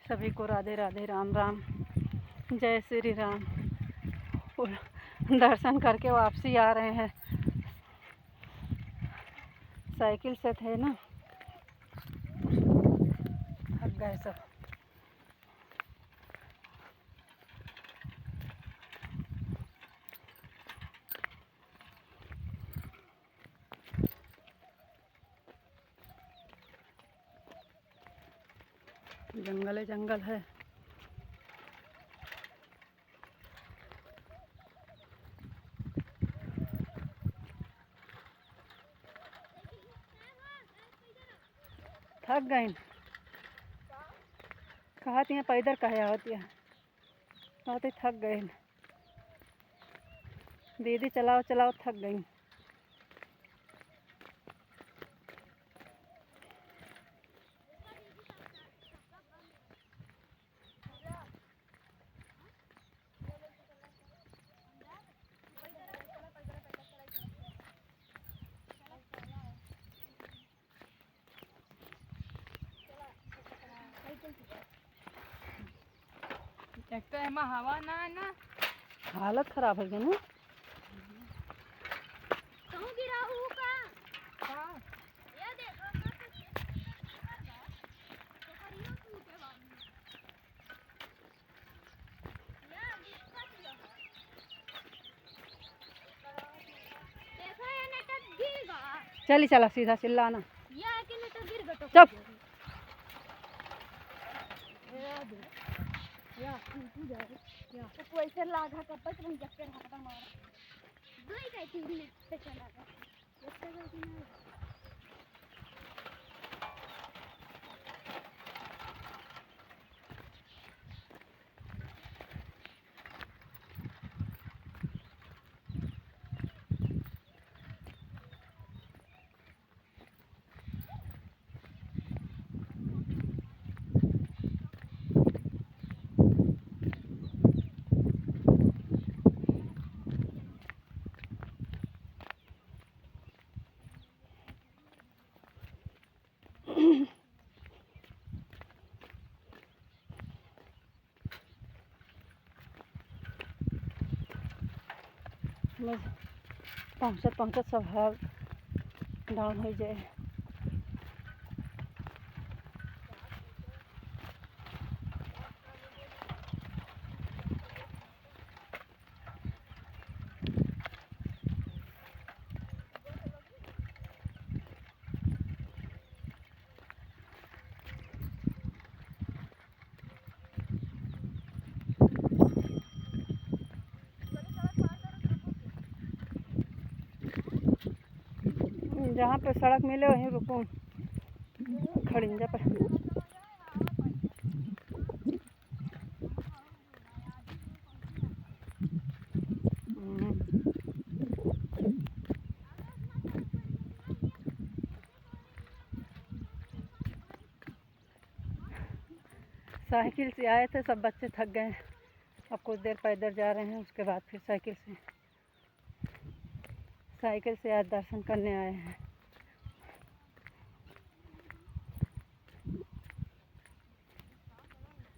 सभी को राधे राधे, राम राम, जय श्री राम। और दर्शन करके वापसी आ रहे हैं। साइकिल से थे ना, थक गए सब। जंगल है, जंगल है। थक गए। कहती हैं पैदल कहे होती है, कहते थक गए। दीदी चलाओ चलाओ, थक गई। एक तो एमा हवा ना ना, हालत खराब है ना। कहूं गिरा हूं का ये देखो तो करियो तू के बाबू या दिक्कत ये देखो ये नेट गिर गया। चली चला सीधा चिल्लाना। या कि नेट गिर गया तो चुप। या तू जा या तो कोई से लागा कपत नहीं जब कर हाथ मार दो ही कहती नेट पे चला गया उससे गलती नहीं। पहुँचत पहुँचत सब हाल डाउन हो जाए। जहाँ पे सड़क मिले वहीं रुकूं, खड़िंजा पर। साइकिल से आए थे, सब बच्चे थक गए। अब कुछ देर पैदल जा रहे हैं, उसके बाद फिर साइकिल से आज दर्शन करने आए हैं।